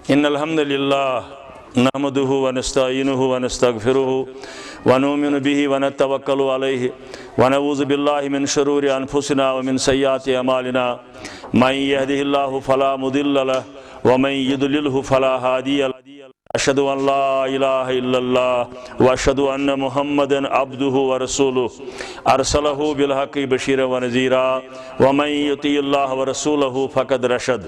إن الحمد لله نحمده ونستعينه ونستغفره ونؤمن به ونتوكل عليه ونعوذ بالله من شرور أنفسنا ومن سيئات أعمالنا من يهده الله فلا مضل له ومن يضلله فلا هادي له أشهد أن لا إله إلا الله وأشهد أن محمدا عبده ورسوله أرسله بالحق بشيرا ونذيرا ومن يطع الله ورسوله فقد رشد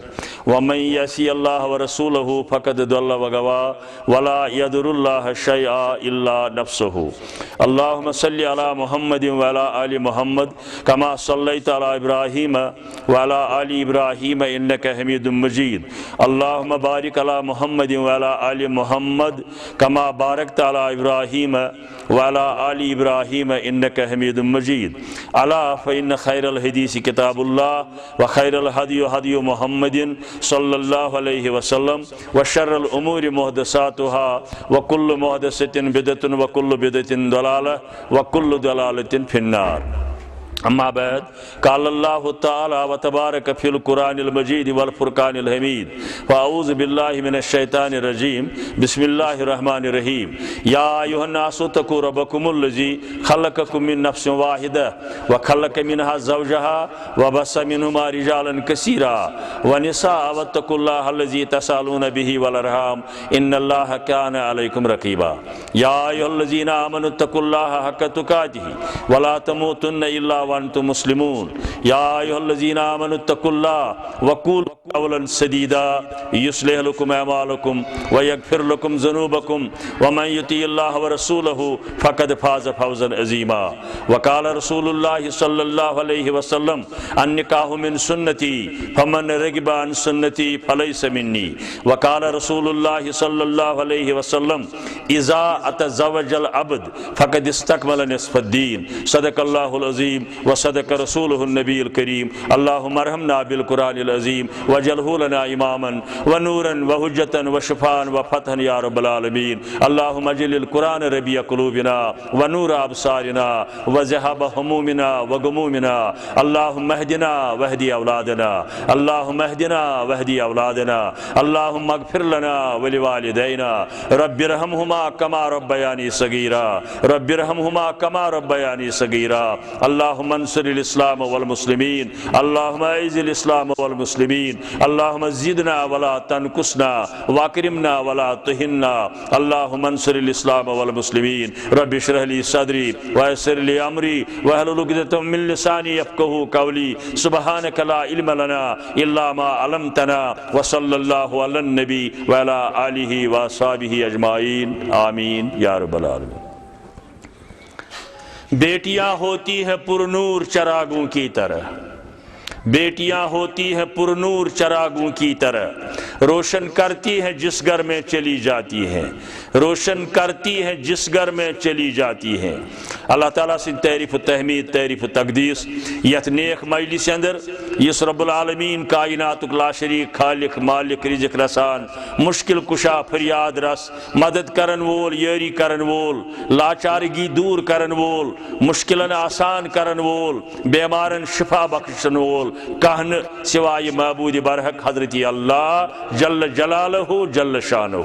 ومن يعصي الله ورسوله فقد ضل وغوى ولا يضر الله شيئا إلا نفسه اللهم صل على محمد وعلى آل محمد كما صليت على إبراهيم وعلى آل إبراهيم إنك حميد مجيد اللهم بارك على محمد وعلى آل محمد كما باركت على إبراهيم وعلى آل إبراهيم إنك حميد مجيد ألا فإن خير الحديث كتاب الله وخير الهدي هدي محمد صلى الله عليه وسلم وشر الأمور محدثاتها وكل محدثة بدعة وكل بدعة ضلالة وكل ضلالة في النار أما بعد قال الله تعالى وتبارك في القرآن المجيد والفرقان الحميد فأعوذ بالله من الشيطان الرجيم بسم الله الرحمن الرحيم يا أيها الناس اتقوا ربكم الذي خلقكم من نفس واحدة وخلق منها زوجها وبث منهما رجالا كثيرا ونساء واتقوا الله الذي تسألون به والأرحام إن الله كان عليكم رقيبا يا أيها الذين آمنوا اتقوا الله حق تقاته ولا تموتن إلا وأنتم مسلمون يا أيها الذين آمنوا اتقوا الله وقولوا قولا سديدا يصلح لكم أعمالكم ويغفر لكم ذنوبكم ومن يطع الله ورسوله فقد فاز فوزا عظيما وقال رسول الله صلى الله عليه وسلم النكاح من سنتي فمن رغب عن سنتي فليس مني وقال رسول الله صلى الله عليه وسلم إذا أتزوج العبد فقد استكمل نصف الدين صدق الله العظيم وصدق رسوله النبي الكريم اللهم ارحمنا بالقرآن العظيم واجعله لنا إماما ونورا وحجة وشفاء وفتحا يا رب العالمين اللهم اجعل القرآن ربيع قلوبنا ونور أبصارنا وذهاب همومنا وغمومنا اللهم اهدنا واهدي أولادنا اللهم اهدنا واهدي أولادنا اللهم اغفر لنا ولوالدينا رب ارحمهما كما ربياني صغيرا رب ارحمهما كما ربياني صغيرا اللهم انصر الإسلام والمسلمين اللهم اعز الإسلام والمسلمين اللهم زدنا ولا تنقصنا واكرمنا ولا تهنا اللهم انصر الإسلام والمسلمين رب اشرح لي صدري ويسر لي أمري واحلل عقدة من لساني يفقهوا قولي سبحانك لا علم لنا إلا ما علمتنا وصلى الله على النبي وعلى آله وصحبه أجمعين آمين يا رب العالمين بیٹیاں ہوتی ہیں پرنور چراغوں کی طرح بیٹیاں ہوتی ہیں پرنور چراغوں کی طرح روشن کرتی ہیں جس گھر میں چلی جاتی ہیں روشن کرتی ہیں جس گھر میں چلی جاتی ہیں اللہ تعالیٰ سے تعریف و تحمید تعریف و تقدیس یت نیک مجلس اندر یس رب العالمین کائنات لا شریک خالق مالک رزق رسان مشکل کشا فریاد رس مدد کرن وول یاری کرن وول لاچارگی دور کرن وول مشکلن آسان کرن وول بیمارن شفا بخشن وول کہن سوائے معبود برحق حضرت اللہ جل جلالہ جل شانہ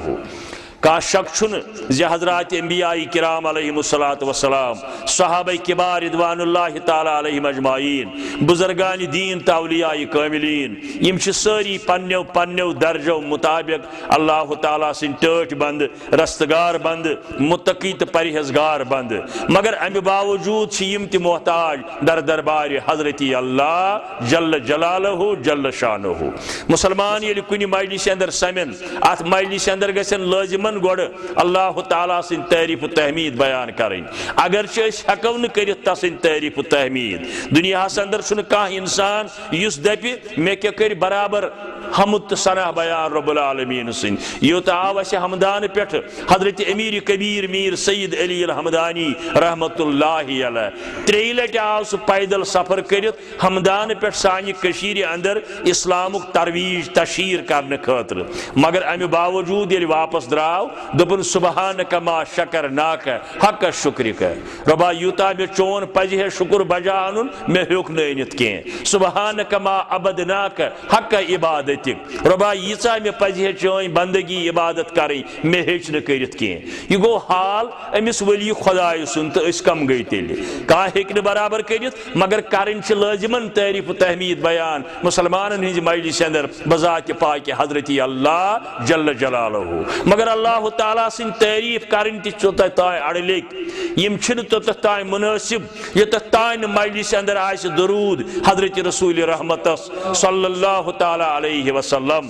کا شک چھن زی حضرات انبیاء کرام علیہم السلام صحابہ کبار رضوان اللہ تعالی علیہم اجمعین بزرگان دین تولیاء کاملین یم چھ ساری پنیو پنیو درجو مطابق اللہ تعالیٰ سن ٹوٹ بند رستگار بند متقی تو پرہیزگار بند مگر امی باوجود چھ یم تی محتاج در دربار حضرت اللہ جل جلالہ جل شانہ مسلمان یلی کنی مجلس اندر سمن ات مجلس اندر گسن لازم گوڑ اللہ تعالیٰ سن تعریف و تحمید بیان کریں اگرچہ اس حقو نکرت تسن تعریف و تحمید دنیا اندر سن کان انسان یس دپی میں کیا کر برابر حمد ثنا بیان رب العالمین سن یوت آو اس حمدان پیٹھ حضرت امیر کبیر میر سید علی الحمدانی رحمت اللہ علیہ تریلٹ آو سو پیدل سفر کرت حمدان پیٹھ سانی کشیر اندر اسلامک ترویج تشہیر کرنے خاطر مگر امی باوجود یل واپس دراو دبن سبحانک ما شکرناک حق شکرک ربا یوتا میں چون پجہ شکر بجا انن میں ہیوک نینت کیں سبحانک ما عبدناک حق عبادت عبادت ربا ییژا مے پزِ چٲنۍ بندگی عبادت کرٕنۍ مے ہیٚچ نہٕ کٔرِتھ کینٛہہ یہ گوٚو حال أمِس ولی خۄدایہِ سُنٛد تہٕ أسۍ کم گٔے تیٚلہِ کانٛہہ ہیٚکہِ نہٕ برابر کٔرِتھ مگر کرٕنۍ چھِ لٲزِمن تعریٖف و تحمیٖد بیان مُسلمانن ہٕنٛزِ مجلسہِ اندر بذاتِ پاکہِ حضرتی اللہ جل جلالہ مگر اللہ تعالیٰ سٕنٛدۍ تعریٖف کرٕنۍ تہِ چھُ تۄہہِ تانۍ اڑلیٚکۍ یِم چھِنہٕ توٚتتھ تانۍ مُنٲسِب یوٚتتھ تانۍ نہٕ مجلسہِ اندر آسہِ درود حضرت رسول رحمتس صلی اللہ تعالیٰ علیہ وسلم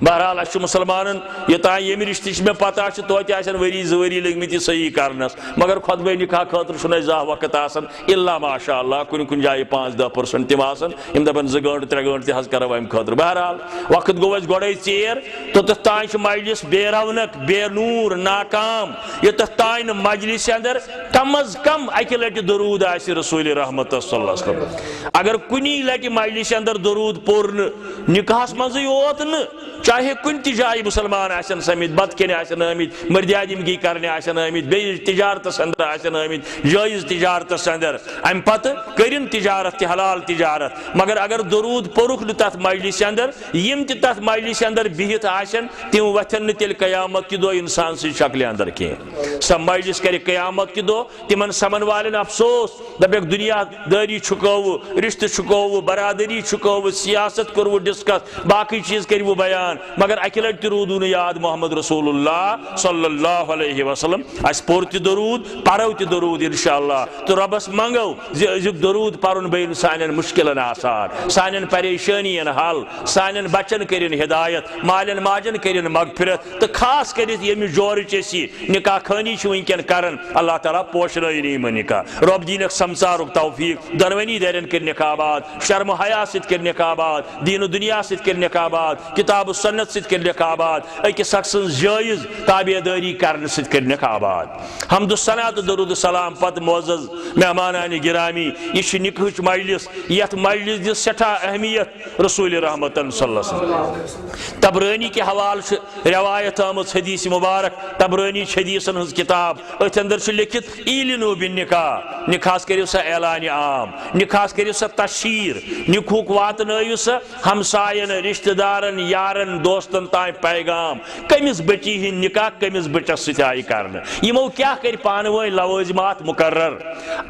بہرحال اچھا مسلمانن یوتان ییٚمہِ رشتٕچ مےٚ پتہ چھِ توتہِ آسن ؤری زٕ ؤری لٔگمٕتۍ یہِ صحیح کرنس مگر خۄطبے نکاح خٲطرٕ چھُنہٕ اَسہِ زانٛہہ وقت آسان الا ماشاء اللہ کُنہِ جایہِ 5-10% تِم آسان یِم دپان 2 گٲنٛٹہٕ 3 گٲنٛٹہٕ تہِ حظ کرو امہِ خٲطرٕ بہرحال وقت گوٚو اَسہِ گۄڈے ژیر توٚتتھ تانۍ چھُ مجلس بے رونق بے نوٗر ناکام یوٚتتھ تانۍ نہٕ مجلسہِ اندر کم از کم اکہِ لٹہِ درود آسہِ رسول رحمتس صلی اللہ علیہ وسلم اگر کُنی لٹہِ مجلسہِ اندر درود پوٚر نہٕ نکاحس منٛزٕے یوت نہٕ چاہے کُنہِ تہِ جایہِ مُسلمان آسن سٔمِتھ بتہٕ کھٮ۪نہِ آسن آمٕتۍ مٔردیادمگی کرنہِ آسن آمٕتۍ بیٚیہِ تجارتس اندر آسن آمٕتۍ جٲیز تجارتس اندر امہِ پتہٕ کٔرِن تجارت تہِ حلال تجارت مگر اگر درود پوٚرُکھ نہٕ تتھ مجلسہِ اندر یِم تہِ تتھ مجلسہِ اندر بِہِتھ آسن تِم وۄتھن نہٕ تیٚلہِ قیامت کہِ دۄہ انسان سٕنٛزِ شکلہِ اندر کینٛہہ سۄ مجلس کرِ قیامت کہِ دۄہ تِمن سمن والٮ۪ن افسوس دپکھ دُنیا دٲری چھُکووٕ رشتہٕ چھُکووٕ برادری چھُکووٕ سیاست کوٚروٕ ڈسکس باقٕے چیٖز کٔرِوٕ بیان مگر اکہِ لٹہِ تہِ روٗدوٗ نہٕ یاد محمد رسول اللہ صلی اللہ علیہ وسلم اسہِ پوٚر تہِ درود پرو تہِ درود انشاء اللہ تہٕ رۄبس منگو زِ أزیُک درود پرُن بیٚیہِ سانٮ۪ن مُشکلن آسان سانٮ۪ن پریشٲنین حل سانٮ۪ن بچن کٔرِن ہدایت مالٮ۪ن ماجن کٔرِن مغفرت تہٕ خاص کٔرِتھ ییٚمہِ جورٕچ أسۍ یہِ نکاح خٲنی چھِ وٕنکٮ۪ن کران اللہ تعالیٰ پوشنٲیِن یِمن نکاح رۄب دِینکھ سمسارُک توفیٖق دۄنوٕنی درٮ۪ن کٔرۍ نکاح آباد شرم و حیا سۭتۍ کٔرۍ نکاح آباد دیٖن و دُنیا سۭتۍ کٔرۍ نکاح آباد کتاب و سنت سۭتۍ کٔرۍ نکاح آباد أکِس اکھ سٕنٛز جٲیز تابع دٲری کرنہٕ سۭتۍ کٔرۍ نکاح آباد حمد الثنا تہٕ درود السلام پتہٕ معزز مہمانانہِ گرامی یہِ چھِ نکاحٕچ مجلس یتھ مجلس دِژ سٮ۪ٹھاہ اہمیت رسول رحمتن صلی اللہ علیہ وسلم تبرانی کہِ حوالہٕ چھِ روایت آمٕژ حدیث مبارک تبرانی چھِ حدیثن ہٕنٛز کتاب أتھۍ اندر چھُ لیکھِتھ ایٖلِنوٗ بالنکاح نکاحس کٔرِو سا اعلانہِ عام نکاحس کٔرِو سا تشہیٖر نکاحُک واتنٲیِو سا ہمساین رشتہٕ دارن یارن دوستن تانۍ پیغام کٔمِس بٔچی ہٕنٛدۍ نکاح کٔمِس بٔچس سۭتۍ آیہِ کرنہٕ یِمو کیاہ کٔرۍ پانہٕ ؤنۍ لوٲزمات مقرر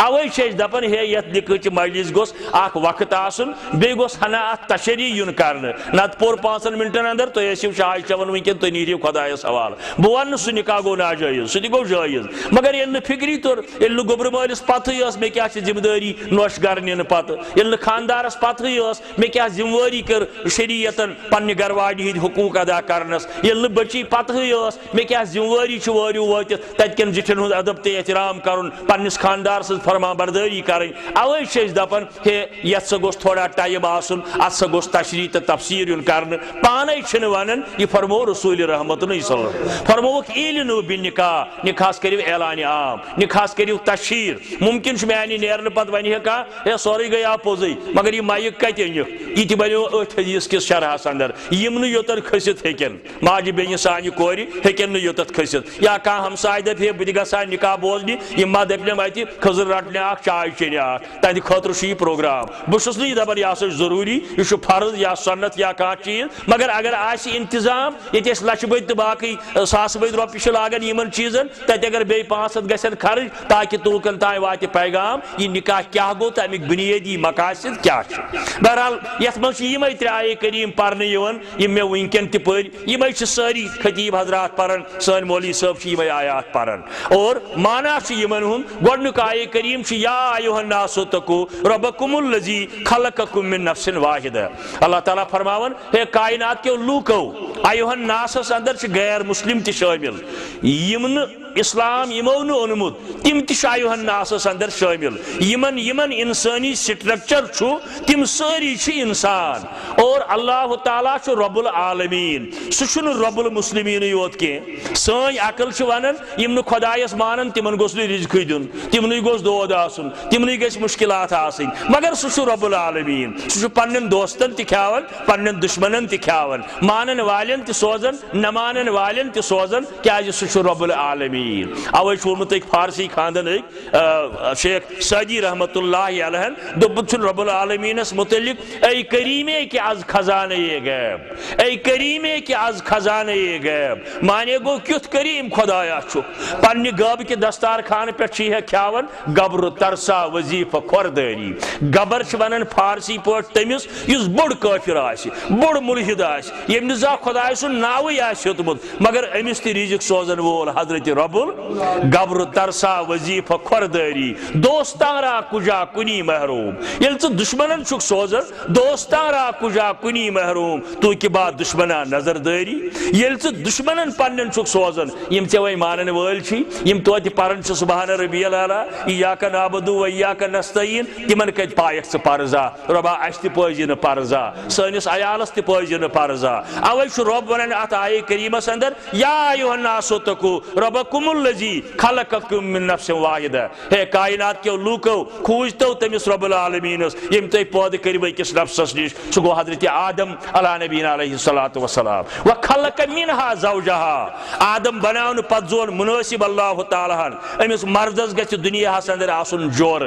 اوے چھِ أسۍ دپان ہے یتھ نکاحٕچ مجلس گوٚژھ اکھ وقت آسُن بیٚیہِ گوٚژھ ہنا اتھ تشریح یُن کرنہٕ نتہٕ پوٚر 5 منٹن اندر تُہۍ ٲسِو چاے چٮ۪وان وٕنکٮ۪ن تُہۍ نیٖرِو خۄدایس حوالہٕ بہٕ وننہٕ سُہ نکاح گوٚو ناجٲیز سُہ تہِ گوٚو جٲیز مگر ییٚلہِ نہٕ فکری توٚر ییٚلہِ نہٕ گوٚبرٕ مٲلِس پتہٕے ٲس مےٚ کیاہ چھِ ذمہٕ دٲری نۄش گرٕ نِنہٕ پتہٕ ییٚلہِ نہٕ خاندارس پتہٕے ٲس مےٚ کیاہ ذمہٕ وٲری کٔر شریعتن پننہِ گرواجہِ ہٕنٛدۍ حقوٗق ادا کرنس ییٚلہِ نہٕ بٔچی پتہٕے ٲس مےٚ کیاہ ذمہٕ وٲری چھِ وٲرِو وٲتِتھ تتہِ کٮ۪ن زِٹھٮ۪ن ہُنٛد ادب تہٕ احترام کرُن پننِس خاندار سٕنٛز فرمان بردٲری کرٕنۍ اوے چھِ أسۍ دپان ہے یتھ سا گوٚژھ تھوڑا ٹایم آسُن اتھ سا گوٚژھ تشریح تہٕ تفسیٖر یُن کرنہٕ پانے چھِنہٕ ونان یہِ فرموو رسول رحمتُن صلی اللہ علیہ وسلم فرمووُکھ ایٖلِنوٗ بالنکاح نکاحس کٔرِو اعلانہِ عام نکاحس کٔرِو تشہیٖر ممکن چھُ میانہِ نیرنہٕ پتہٕ ونہِ ہے کانٛہہ ہے سورُے گٔیاو پوٚزُے مگر یہِ مایِک کتہِ أنِکھ یہِ تہِ بنیو أتھۍ حدیث کِس شرحس اندر یِم نہٕ یوٚتن کھٔسِتھ ہیٚکن ماجہِ بیٚنہِ سانہِ کورِ ہیٚکن نہٕ یوٚتتھ کھٔسِتھ یا کانٛہہ ہمساے دپہِ ہے بہٕ تہِ گژھٕ ہا نکاح بوزنہِ یِم ما دپنٮ۪م اتہِ کھٔزٕر رٹنہِ اکھ چاے چیٚنہِ اکھ تہنٛدِ خٲطرٕ چھُ یہِ پروگرام بہٕ چھُس نہٕ یہِ دپان یہِ ہسا چھُ ضروٗری یہِ چھُ فرض یا سنت یا کانٛہہ چیٖز مگر اگر آسہِ انتظام ییٚتہِ أسۍ لچھِ بٔدۍ تہٕ باقٕے ساسہٕ بٔدۍ رۄپیہِ چھِ لاگان یِمن چیٖزن تتہِ اگر بیٚیہِ 500 گژھن خرٕچ تاکہِ تُلکن تانۍ واتہِ پیغام یہِ نکاح کیاہ گوٚو تہٕ امیِکۍ بُنیٲدی مقاصد کیاہ چھِ بہرحال یتھ منٛز چھِ یِمے 3 آیے کریٖم پرنہٕ یِوان یِم مےٚ وٕنکٮ۪ن تہِ پٔرۍ یِمے چھِ سٲری خطیٖب حضرات پران سٲنۍ مولوی صٲب چھِ یِمے آیات پران اور معنا چھُ یِمن ہُنٛد گۄڈنیُک آیے کریٖم چھُ یا ایُہا الناس اتقوا ربکم الذی خلقکم من نفس واحدہ اللہ تعالیٰ فرماوان ہے کائنات کیو لوٗکو ایُہا الناسس اندر چھِ غیر مسلم تہِ شٲمِل یِم نہٕ اسلام یِمو نہٕ اوٚنمُت تِم تہِ چھِ ایُہا الناسس اندر شٲمِل یِمن انسٲنی سٹرکچر چھُ تِم سٲری چھِ انسان اور اللہ تعالیٰ چھُ رب العالمیٖن سُہ چھُنہٕ رب المسلمیٖنٕے یوت کینٛہہ سٲنۍ عقل چھِ ونان یِم نہٕ خۄدایس مانان تِمن گوٚژھ نہٕ رِزقٕے دیُن تِمنٕے گوٚژھ دود آسُن تِمنٕے گژھِ مُشکلات آسٕنۍ مگر سُہ چھُ رب العالمیٖن سُہ چھُ پننٮ۪ن دوستن تہِ کھیاوان پننٮ۪ن دُشمنن تہِ کھیاوان مانن والٮ۪ن تہِ سوزان نہ مانن والٮ۪ن تہِ سوزان کیازِ سُہ چھُ رب العالمیٖن العالمین اوے چھوڑمت ایک فارسی خاندان ایک شیخ سعدی رحمت اللہ علیہ دوپت رب العالمین اس متعلق اے کریمے کہ از خزانہ غیب اے کریمے کہ از خزانہ غیب مانے گو کیت کریم خدایا چھو پنی غب کے دستار خان پہ چیہ کھیاون گبر ترسا وظیفہ خورداری گبر ونن فارسی پوٹ تمس اس بڑ کافر آسی بڑ ملحد آسی یم نزا خدای سن ناوی آسی ہتمت مگر امس تی رزق سوزن وول حضرت رب گبر ترسا وظیفہ خورداری دوستان را کجا کنی محروم یل تو دشمنن چھک سوزن دوستان را کجا کنی محروم تو کی بات دشمنا نظر داری یل تو دشمنن پنن چھک سوزن یم تے وے مانن وول چھی یم تو تی پرن چھ سبحان ربی الاعلی ایاک نعبد و ایاک نستعین تمن کت پایک چھ پرزا ربا اش تی پوجن پرزا سنس عیالس تی پوجن پرزا اوے چھ رب ونن ات آیے کریمہ اندر یا ایھا الناس تقوا ربکم الذی خلقکم من نفس واحدہ ہے کائنات کے لوکو کھوجتو تمس رب العالمین یم تے پود کریو کس نفسس نش سہ گو حضرت آدم علی نبینا علیہ الصلوۃ والسلام وخلق منها زوجها آدم بناون پت زون مناسب اللہ تعالی امس مردس گھ دنیا اندر آسن جور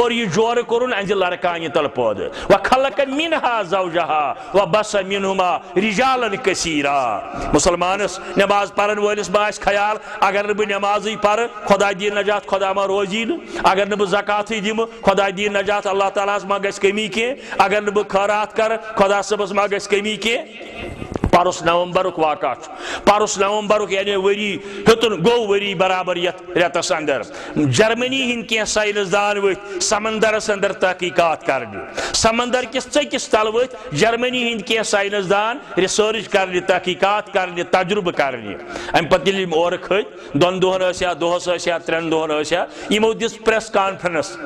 اور یہ جور کورن انج لڑکان تل پود وخلق منها زوجها وبث منهما رجالا كثيرا مسلمانس نماز پرن ولس باس خیال اگر نہ نماز پر خدا دی نجات خدا ما روزی اگر نہ زکات دم خدا دی نجات اللہ تعالی ما گس کمی کے اگر نہ خیرات کر خدا صبس ما گس کمی کے پارس نومبر واقع پارس نومبر یعنی وری ہتن گو وری برابر یت رتس اندر جرمنی ہند کی سائنس دان وت سمندرس اندر تحقیقات کرنے سمندر کس ٹکس تل وت جرمنی ہند کی سائنس دان ریسرچ کرنے تحقیقات کرنے تجربہ کرنے ام پتہ یل اور کھت دون دہن ٲسیا دۄہس ٲسیا ترٛٮ۪ن دۄہن ٲسیا یمو دِژ پریس کانفرنس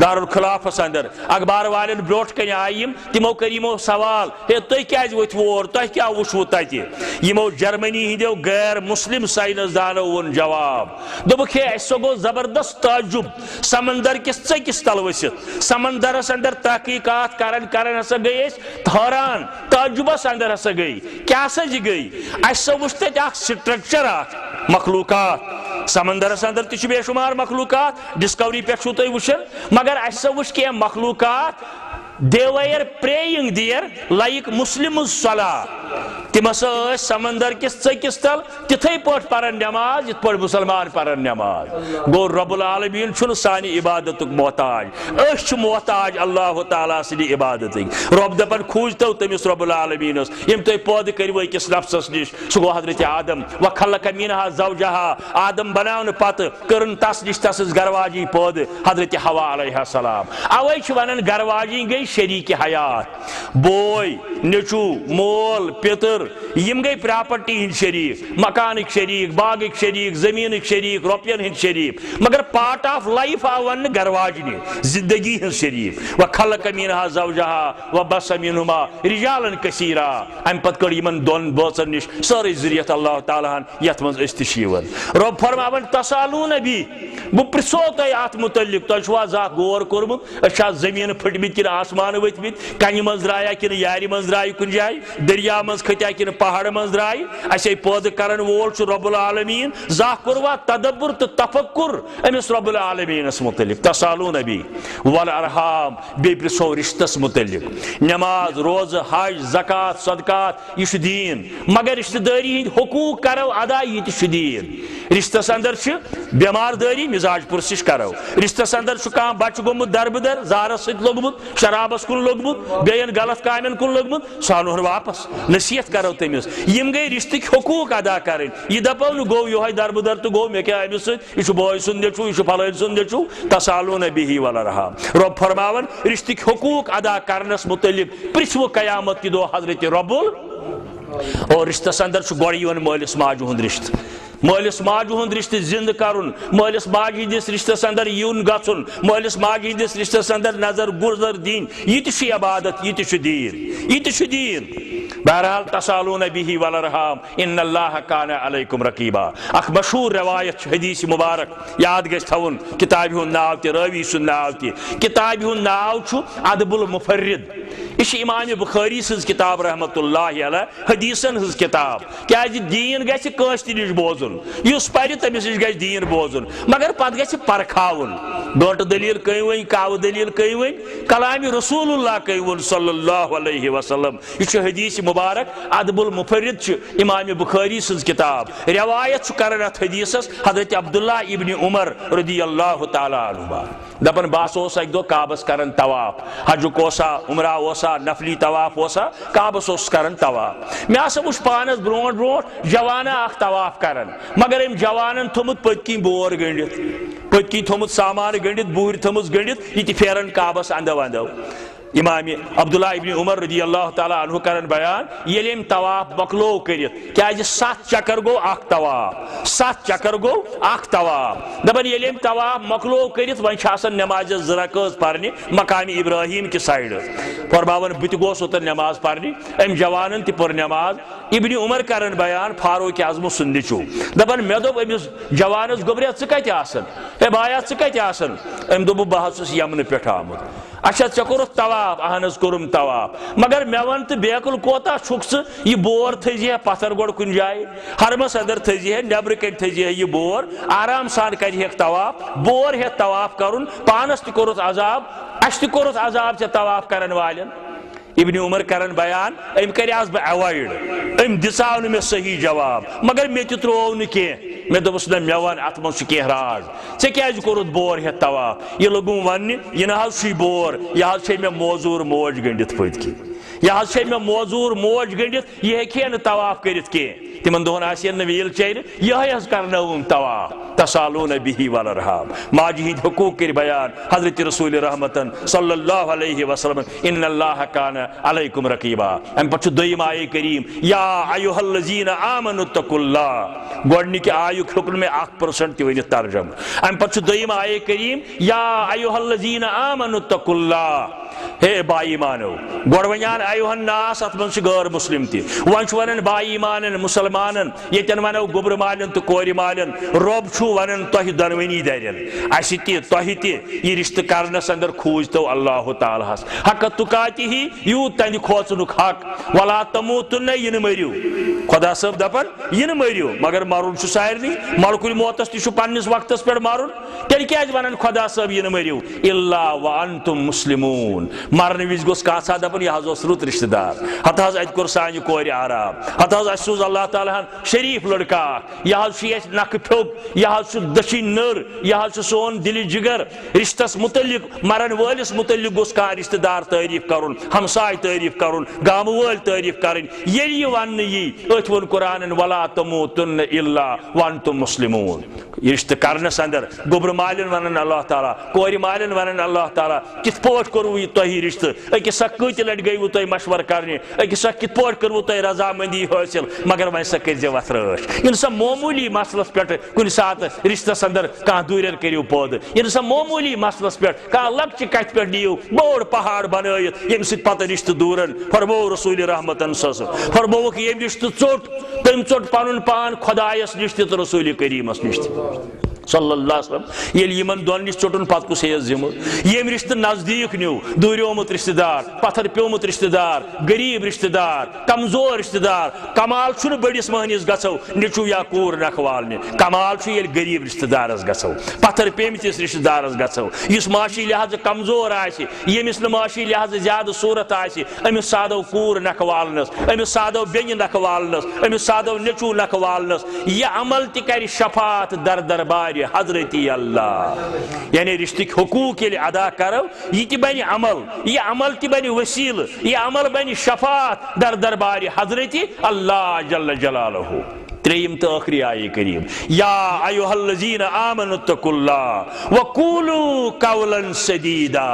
دارالخلافس اندر اخبار والن برونٛٹھ کنہِ آیہِ یم تمو کٔر یمو سوال ہے تُہۍ کیازِ ؤتھِو اور تۄہہِ کیاہ وٕچھوٕ تتہِ یمو جرمنی ہندیو غیر مسلم سائنس دانو وون جواب دوٚپُکھ ہے اسہِ گوٚو زبردست تعجب سمندر کس ژٔکِس تل ؤسِتھ سمندرس اندر تحقیقات کرن کرن ہسا گٔے أسۍ حٲران تعجبس اندر ہسا گٔے کیاہ سا جی گٔے اسہِ سا وٕچھ تتہِ اکھ سٹرکچر اکھ مخلوقات سمندرس اندر تہِ چھِ بے شمار مخلوقات ڈسکوری پہ چھو تُہۍ وٕچھان مگر اسہِ سا وٕچھ کینٛہہ مخلوقات they were praying there like Muslims salah تم ہسا سمندر کس ژٔکِس تل تتھے پٲٹھۍ پرن نماز یتھ پٲٹھۍ مسلمان پرن نماز گو رب العالمین چھُنہٕ سانہِ عبادتُک محتاج أسۍ چھِ محتاج اللہ تعالیٰ سٕنٛدِ عبادتٕکۍ رب دپن کھوٗجتو تٔمِس رب العالمیٖنس یِم تُہۍ پٲدٕ کٔرِو أکِس نفسس نِش سُہ گوٚو حضرت آدم وخلق منها زوجها آدم بناونہٕ پتہٕ کٔرٕن تس نِش تسٕنٛز گرواجی پٲدٕ حضرت حوا علیہ السلام اوے چھِ ونان گرواجی گٔے شریٖکہِ حیات بوے نیٚچوٗ مول پِتٕر یم گئی پراپرٹی ہند شریک مکانک شریک باغک شریک زمینک شریک روپین ہند شریک مگر پارٹ آف لائف آو ون گرواجنی زندگی ہند شریک وخلق منها زوجها وبث منهما رجالا كثيرا ام پت کڑ یمن دون بوچن نش ساری ذریت اللہ تعالیٰ یت من استشیون رب فرماون تسالون بی بہ پرسو تہ ات متعلق تہ چھوا زا غور کورمت اچھا زمین پھٹمت کن آسمان ؤتھمت کنہ من دریا کن یاری من درائے کن جائے دریا من کھتیا کن پہاڑ من درائے اسے پود کرن وول چھ رب العالمین زا کوروا تدبر تو تفکر امس رب العالمین اس متعلق تسالون بی والارحام بی پرسو رشتس متعلق نماز روز حج زکات صدقات یہ دین مگر رشتہ داری ہند حقوق کرو ادا یہ دین رشتس اندر بیمار داری مزاج پرسش کرو رشتس اندر کھانا بچہ گومت دربدر زارس ست لوگمت شرابس کن لوگمت بین غلط کامین کن لوگمت سانوہر واپس نصیحت کرو تمس یم گئی رشتک حقوق ادا کریں یہ دپو نا گو یہ دربدر تو گو مے کیا امس ست یہ بوے سن نیچو یہ پھلٲنۍ سن نیچو تسالون بہ والارحام رب فرماون رشتک حقوق ادا کرنس متعلق پرژھو قیامت کہ دو حضرت رب اور رشتس اندر گوڑ یوان مالس ماجہ ہند رشتہ مالس ماجہ ہند رشتہ زند کرن مالس ماجہ ہندس رشتس اندر یون گژھن مالس ماجہ ہندس رشتس اندر نظر گزر دین یہ تہ عبادت یہ تہ دین یہ تہ دین بہرحال تسالون بہ والارحام ان اللہ کان علیکم رقیبا اخ مشہور روایت حدیث مبارک یاد گژھِ تھاون کتابہ ہند ناو تہ راوی سند ناو تہ کتابہ ہند ناو چھ ادب المفرد یہ امام بخاری سز کتاب رحمت اللہ علیہ حدیثن ہز کتاب کیا دین گژھِ کٲنٛسہِ نِش بوزُن یُس پرِ تٔمِس نِش گژھِ دین بوزُن مگر پتہٕ گژھِ پرکھاوُن گٲنٛٹہٕ دلیل کٔنۍ ؤنۍ کاوٕ دلیل کٔنۍ ؤنۍ کلامِ رسول اللہ کٔنۍ ووٚن صلی اللہ علیہ وسلم یہ چھُ حدیث مبارک ادب المفرد چھُ امام بخاری سز کتاب روایت چھُ کران اتھ حدیثس حضرت عبداللہ ابن عمر رضی اللہ تعالیٰ عنہ دپان بہٕ اوسُس اکہِ دۄہ کعبس کران طواف حجُک اوسا عمرہ اوسا نفلی طواف اوسا کعبس اوسُس کران طواف مےٚ ہسا وُچھ پانس برونٛٹھ برونٛٹھ جوانا اکھ طواف کران مگر أمۍ جوانن تھوٚمُت پٔتۍ کِنۍ بور گٔنڈِتھ پٔتۍ کِنۍ تھوٚمُت سامان گٔنڈِتھ بوٗرۍ تھٲومٕژ گٔنڈِتھ یہِ تہِ پھیران کعبس اندو اندو امام عبداللہ ابن عمر رضی اللہ تعالیٰ عنہ کرن بیان ییٚلہِ أمۍ طواف مۄکلو کٔرِتھ کیازِ 7 چکر گوٚو اکھ طواف 7 چکر گوٚو اکھ طواف دپان ییٚلہِ أمۍ طواف مۄکلو کٔرِتھ وۄنۍ چھِ آسان نٮ۪مازِ 2 رکٲژ پرنہِ مقامِ ابراہیم کہِ سایڈٕ فرماوان بہٕ تہِ گوس اوتن نٮ۪ماز پرنہِ أمۍ جوانن تہِ پٔر نٮ۪ماز ابن عمر کرن بیان فاروق اعظمہٕ سُنٛد نیٚچوٗ دپان مےٚ دوٚپ أمِس جوانس گوٚبریا ژٕ کتہِ آسان ہے بایا ژٕ کتہِ آسان أمۍ دوٚپُکھ بہٕ حظ چھُس یمنہٕ پٮ۪ٹھ آمُت اچھا ژےٚ کوٚرُتھ طواف اہن حظ کوٚرُم طواف مگر مےٚ وَن تہٕ بیکُل کوتاہ چھُکھ ژٕ یہِ بور تھٲیزِ ہے پتھر گۄڈٕ کُنہِ جایہِ حرمس اندر تھٲیزِ ہے نیبرٕ کَنۍ تھٲیزِ ہے یہِ بور آرام سان کرِ ہیکھ طواف بور ہیٚتھ طواف کرُن پانس تہِ کوٚرُتھ عذاب اسہِ تہِ کوٚرُتھ عذاب ژےٚ طواف کرن والٮ۪ن ابن عمر کرن بیان أمۍ کریاس بہٕ ایوایڈ أمۍ دِژاو نہٕ مےٚ صحیح جواب مگر مےٚ تہِ ترٛوو نہٕ کینٛہہ مےٚ دوٚپُس نہ مےٚ وَن اتھ منٛز چھُ کینٛہہ راز ژےٚ کیازِ کوٚرُتھ بور ہیٚتھ طواف یہِ لوٚگُم وننہِ یہِ نہ حظ چھُے بور یہِ حظ چھے مےٚ موزوٗر موج گٔنڈِتھ پٔتۍ کِنۍ یہِ حظ چھے مےٚ موزوٗر موج گٔنڈِتھ یہِ ہیٚکہِ ہے نہٕ طواف کٔرِتھ کینٛہہ تِمن دۄہن آسہِ ہے نہٕ ویٖل چیرِ یِہے حظ کرنٲوٕم طواف تسالون بِہِ والارحام ماجہِ ہٕنٛدۍ حقوٗق کٔرۍ بیان حضرت رسول رحمتن صلی اللہ علیہ وسلم ان اللہ کان علیکم رقیبا امہِ پتہٕ چھُ دوٚیِم آیے کریم یا ایُہا الذین آمنوا اتقوا اللہ گۄڈنِکہِ آیُک ہیوٚک نہٕ مےٚ 1% تہِ ؤنِتھ ترجمہٕ امہِ پتہٕ چھُ دوٚیِم آیے کریم یا ایُہا الذین آمنوا اتقوا اللہ ہے با ایمانو گۄڈٕ ونیان ایُہا الناس اتھ منٛز چھِ غٲر مسلم تہِ وۄنۍ چھُ ونان با ایمانن مسلمانن ییٚتٮ۪ن ونو گوٚبرٕ مالٮ۪ن تہٕ کورِ مالٮ۪ن رۄب چھُ ونان تۄہہِ دۄنوٕنی دَرٮ۪ن اسہِ تہِ تۄہہِ تہِ یہِ رشتہٕ کرنس اندر کھوٗجتو اللہ تعالیٰ ہس حق تُقاتِہی یوٗت تنہِ کھوژنُک حق ولا تموتن یہِ نہٕ مٔرِو خۄدا صٲب دپان یہِ نہٕ مٔرِو مگر مرُن چھُ سارنٕے ملکُل موتس تہِ چھُ پننِس وقتس پٮ۪ٹھ مرُن تیٚلہِ کیازِ ونان خۄدا صٲب یہِ نہٕ مٔرِو الا وانتم مسلمون مرنہٕ وِزِ گوٚژھ کانٛہہ ساتہٕ دپُن یہِ حظ اوس رُت رشتہٕ دار ہتہٕ حظ اتہِ کوٚر سانہِ کورِ آرام ہتہٕ حظ اسہِ سوٗز اللہ تعالیٰ ہن شریٖف لڑکہٕ اکھ یہِ حظ چھُ اسہِ نکھٕ پھیوٚک یہِ حظ چھُ دٔچھِنۍ نٔر یہِ حظ چھُ سون دِلہِ جگر رشتس متعلق مرن وٲلِس متعلق گوٚژھ کانٛہہ رشتہٕ دار تعریٖف کرُن ہمساے تعریٖف کرُن گامہٕ وٲلۍ تعریٖف کرٕنۍ ییٚلہِ یہِ وننہٕ یی أتھۍ ووٚن قرآنن ولا تموتن الا وانتم مسلمون یہ رشتہٕ کرنس اندر گوٚبرٕ مالٮ۪ن ونان اللہ تعالیٰ کورِ مالٮ۪ن ونان اللہ تعالیٰ کِتھ پٲٹھۍ کوٚروٕ یہِ تۄہہِ رشتہٕ أکِس سا کۭتہِ لٹہِ گٔیوٕ تۄہہِ مشورٕ کرنہِ أکِس سا کِتھ پٲٹھۍ کٔروٕ تۄہہِ رضامندی حٲصِل مگر وۄنۍ سا کٔرزِ وتھرٲش یِنہٕ سا معموٗلی مسلس پٮ۪ٹھ کُنہِ ساتہٕ رشتس اندر کانٛہہ دوٗرٮ۪ر کٔرِو پٲدٕ یِنہٕ سا معموٗلی مسلس پٮ۪ٹھ کانٛہہ لۄکچہِ کتھِ پٮ۪ٹھ نِیِو بوٚڑ پہاڑ بنٲیِتھ ییٚمہِ سۭتۍ پتہٕ رشتہٕ دوٗرن فرموو رسول رحمتن فرمووُکھ ییٚمہِ رشتہٕ ژوٚٹ تٔمۍ ژوٚٹ پنُن پان خۄدایس نِش تہِ تہٕ رسول کریٖمس نِش تہِ صلی اللہ علیہ وسلم ییٚلہِ یِمن دۄن نِش ژوٚٹُن پتہٕ کُس ہیٚیس ذمہٕ ییٚمہِ رشتہٕ نزدیٖک نیوٗ دوٗریومُت رشتہٕ دار پتھر پیومُت رشتہٕ دار غریٖب رشتہٕ دار کمزور رشتہٕ دار کمال چھُنہٕ بٔڑِس مہنِس گژھو نیٚچوٗ یا کوٗر نکھٕ والنہِ کمال چھُ ییٚلہِ غریٖب رشتہٕ دارس گژھو پتھر پیمتِس رشتہٕ دارس گژھو یُس معاشی لحاظہٕ کمزور آسہِ ییٚمِس نہٕ معاشی لحاظہٕ زیادٕ صوٗرت آسہِ أمِس سادو کوٗر نکھٕ والنس أمِس سادو بیٚنہِ نکھٕ والنس أمِس سادو نیٚچوٗ نکھٕ والنس یہِ عمل تہِ کرِ شفاعت در دربارِ حضرتی اللہ یعنی رشتٕکۍ حقوٗق ییٚلہِ ادا کرو یہِ تہِ بنہِ عمل تہِ بنہِ وسیٖلہٕ یہِ عمل بنہِ شفاعت در دربارِ حضرتی اللہ جل جلالہ ترٛیٚیِم تہٕ ٲخری آیے کریم یا ایُہا الذین آمنوا اتقوا اللہ وقولوا قولا سدیدا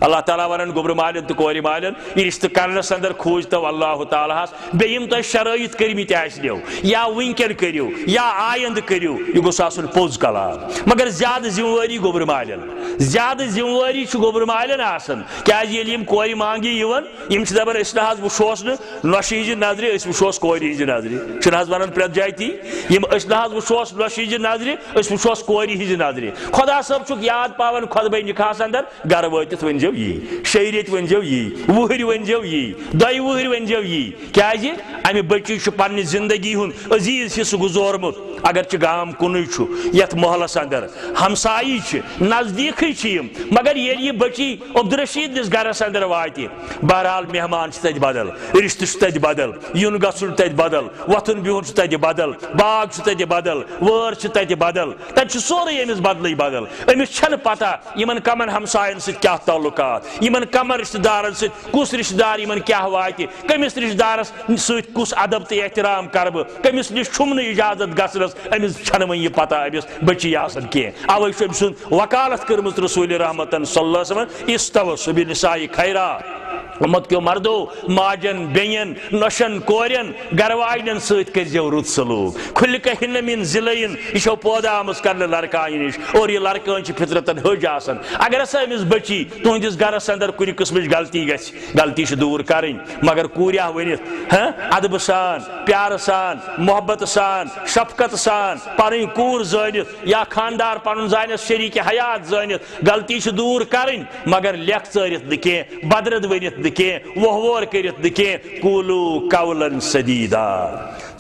اللہ تعالیٰ ونان گوٚبرٕ مالٮ۪ن تہٕ کورِ مالٮ۪ن یہِ رشتہٕ کرنس اندر کھوٗجتو اللہ تعالیٰ ہس بیٚیہِ یِم تۄہہِ شرٲیِط کٔرمٕتۍ آسنو یا وٕنکٮ۪ن کٔرِو یا آیندٕ کٔرِو یہِ گوٚژھ آسُن پوٚز کلام مگر زیادٕ ذمہٕ وٲری گوٚبرٕ مالٮ۪ن زیادٕ ذمہٕ وٲری چھِ گوٚبرٕ مالٮ۪ن آسان کیازِ ییٚلہِ یِم کورِ مانگہِ یِوان یِم چھِ دپان أسۍ نہ حظ وٕچھوس نہٕ نۄشہِ ہِنٛزِ نظرِ أسۍ وٕچھوس کورِ ہِنٛزِ نظرِ چھِنہٕ حظ ونان پرٛٮ۪تھ جایہِ تی یِم أسۍ نہ حظ وٕچھوس نۄشہِ ہِنٛزِ نظرِ أسۍ وٕچھوس کورِ ہِنٛزِ نظرِ خۄدا صٲب چھُکھ یاد پاوان خۄطبے نِکاحس اندر گرٕ وٲتِتھ وۄنۍ ونجو یہ 6 ریت ونجو یہ 20 ونجو یہ 2 وہر ونجو یہ کیازِ امہ بچی چھ پنہ زندگی ہند عزیز حصہ گزورمت اگرچہ گام کن یت محلس اندر ہمسائی نزدیک مگر یہ بچی عبدالرشید نس گرس اندر وات بہرحال مہمان تت بدل رشتہ تت بدل یون گھن تت بدل وتھن بہن تت بدل باغ تت بدل وٲر تت بدل تت سورے امس بدل بدل امس چھنہ پتہ یمن کمن ہمساین ست کیا تعلقات یمن کمن رشتہ دارن ست کس رشتہ دار یمن کیا وات کمس رشتہ دارس ست کس ادب تو احترام کر بہ کمس نش چھم اجازت گھنس امس چھنہ وۄنۍ یہ پتہ امس بچی آسان کی اوے چھ أمۍ سُنٛد وکالت کٔرمٕژ رسول رحمتن صلی اللہ علیہ وسلم استوصوا بنساء خیرا امت کیو مردو ماجن بین نوشن کورین گرواجن ست کرزیو رت سلوک کھلک ہن من ذلین یہ پودا آمز کرنے لڑکان نش اور یہ لڑکان فطرتن حج آسان اگر ہسا امس بچی تہندس گرس اندر کن قسمچ غلطی غلطی دور کریں مگر کوریا ورنت ادب سان پیار سان محبت سان شفقت سان پن کور زانت یا خاندار پن زانس شریک حیات زانت غلطی دور کریں مگر لیکھ ژٲرِتھ نہٕ کینٛہہ بدرد ورنت وہور کرت قولو قولا سدیدا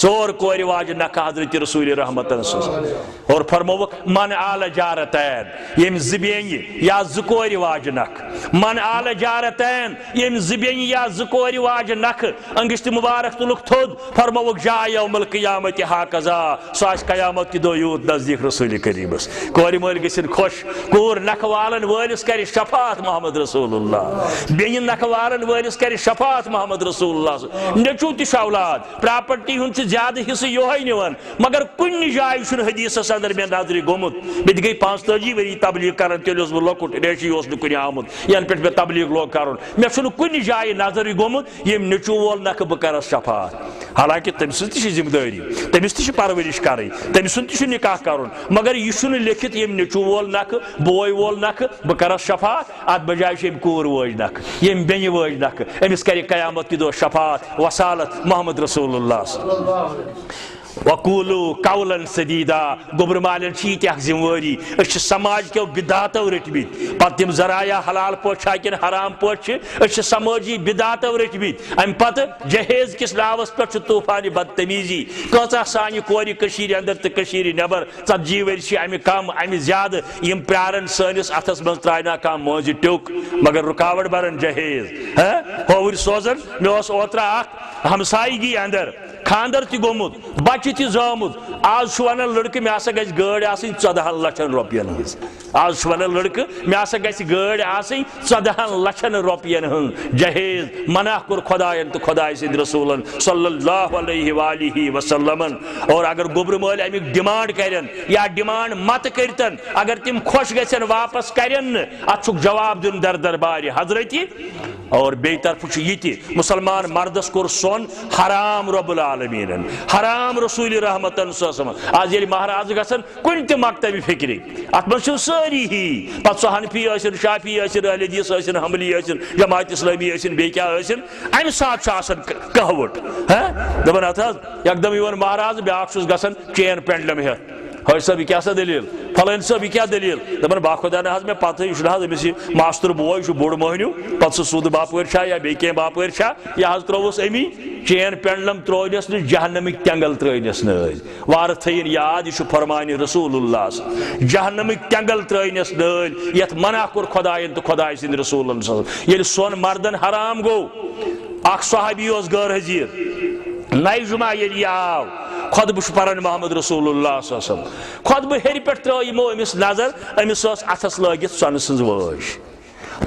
ژور کور واجہ نکھ حضرت رسول رحمت اور فرموک من آل جارتین یم زبین یا زکور واجہ نکھ من آل جارتین یم زبین یا زکور واجہ نکھ انگشت مبارک تلک تھود فرموک جا یوم القیامت ہاکذا سو آس قیامت کی دو یوت نزدیک رسول کریمس کور مول گژھن خوش کور نکھ والن وٲلِس کرِ شفاعت محمد رسول اللہ بین نکھ والن وٲلِس کرِ شفاعت محمد رسول اللہ نیچو تہ اولاد پراپرٹی ہند زیادہ حصہ یہ نوان مگر کن جائے حدیثس اندر مے نظر گومت مے گئی 45 ؤری تبلیغ کران تیل بہ لۄکُٹ ریشی کن آمت ین پہ مے تبلیغ لوگ کرن مے کن جائے نظر گومت یم نیچو وول نکھ بہ کرس شفاعت حالانکہ تم سن تہ ذمہ داری تمس تہ پرورش کریں تم سن تہ نکاح کرن مگر یہ لکھت یم نیچو وول نکھ بوے وول نکھ بہ کرس شفاعت ات بجائے یم کور وٲج نکھ یم بینہ وٲج نکھ امس کرِ قیامت کی دو شفاعت وصالت محمد رسول اللہ وقولو قولا سدیدا گوبر مالن یہ ذمہ واری اس سماج کیو بدعاتو رٹمت پتہ تم ذرائع حلال پوچھا کن حرام پوچھ اس سماجی بدعاتو رٹمت ام پتہ جہیز کس ناوس پہ طوفان بدتمیزی کچھ سانہ کور اندر تو نبر 40 ور امہ کم امہ زیادہ یم پیارن سنس اتھس من ترائنا کم موزی ٹیوک مگر رکاوٹ برن جہیز ہوور سوزن مے اوترا اخ ہمسائیگی اندر خاندر تہ گومت بچہ تہ زامت آج ونان لڑکہ مے ہسا گژھِ گٲڑۍ آسٕنۍ 14 لچھن رۄپین ہٕنٛز آج ونان لڑکہ مے ہسا گژھِ گٲڑۍ آسٕنۍ 14 لچھن رۄپین ہٕنٛز جہیز منع کوٚر خۄداین تہٕ خۄداے سٕنٛدۍ رسوٗلن صلی اللہ علیہ وآلہ وسلم اور اگر گوبر مٲلۍ امیُک ڈِمانڈ کرن یا ڈِمانڈ مت کرتن اگر تم خوش گژھن واپس کرن نہٕ اتھ چھُکھ جواب دیُن در دربارِ حضرت اور بے طرف یہ مسلمان مردس کور سون حرام رب العالمین حرام رسول رحمتن آج یل مہراز گھن کن تہ مکتب فکری ات من ساری ہی پتہ سہ حنفی ٲسِن شافی ٲسِن اہل حدیث ٲسِن حنبلی ٲسِن جماعت اسلامی ٲسِن بیٚیہِ کیٛاہ ٲسِن امہِ ساتہٕ چھُ آسان کہوٹ دپان اتھ حظ یکدم یِوان مہراز بیاکھ چھُس گژھان چین پینڈلم ہیتھ حٲج صٲب یہ کیا سا دلیل فلٲنۍ صٲب یہ کیا دلیل دپان باخدا نہ حظ مے پتہ یہ حظ امس یہ ماستر بوے یہ بوڑ مہنیو پتہ سہ سود باپٲرۍ چھا یا بیٚیہِ کینٛہہ باپٲرۍ چھا یہ حظ ترووُس امی چین پینڈلم ترٲونس نہٕ جہنمٕکۍ تینگل ترٲونس نٲلۍ وارٕ تھٲیِن یاد یہ فرمانہِ رسول اللہ جہنمٕکۍ تینگل ترٲونس نٲلۍ یتھ منع کوٚر خۄداین تہٕ خۄداے سٕنٛدۍ رسوٗلن ییٚلہِ سون مردن حرام گوٚو اکھ صحابی اوس غٲر حضیٖر نَیہِ جمعہ ییٚلہِ یہِ آو خطبہ پران محمد رسول اللہ صلی اللہ علیہ وسلم خطبہ ہیٚرِ پٮ۪ٹھ ترٲو یِمو أمِس نظر أمِس ٲس اَتھس لٲگِتھ سۄنہٕ سٕنٛز وٲج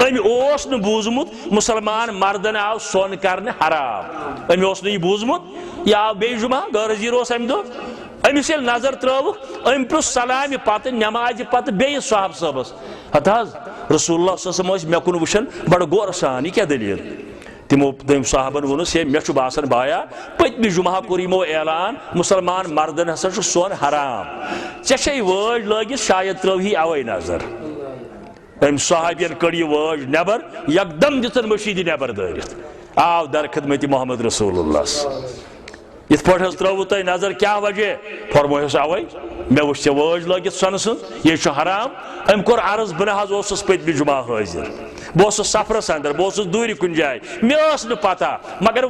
أمۍ اوس نہٕ بوٗزمُت مُسلمان مردن آو سۄن کرنہٕ حرام أمۍ اوس نہٕ یہِ بوٗزمُت یہِ آو بیٚیہِ جمعہ غٲر حضیٖر اوس اَمہِ دۄہ أمِس ییٚلہِ نظر ترٲوٕکھ أمۍ پرٛژھ سلامہِ پتہٕ نٮ۪مازِ پتہٕ بیٚیہِ صاحب صٲبس ہتہٕ حظ رسول اللہ صلی اللہ علیہ وسلم ٲسۍ مےٚ کُن وٕچھان بڑٕ غورٕ سان یہِ کیٛاہ دٔلیٖل تمو تم صاحبن وونس ہے مے باسان بایا پتمہ جمعہ کور یمو اعلان مسلمان مردن ہسا سون حرام ے وٲج لٲگِتھ شاید ترٛٲوہی اوے نظر ام صحابین کڑ یہ وٲج نیبر یکدم دِژن مشیٖدِ نیبر دٲرِتھ آو در خدمت محمد رسول اللہ یِتھ پٲٹھۍ حظ ترٛٲووٕ تۄہہِ نظر کیٛاہ وجہ فرموہس اوے مے وٕچھ ژےٚ وٲج لٲگِتھ سۄنہٕ سٕنٛز یہِ چھُ حرام أمۍ کوٚر عرض بہٕ نہ حظ اوسُس پٔتمہِ جمعہ حٲضِر بہت سفرس اندر بہت دور کن جائے مے پتہ مگر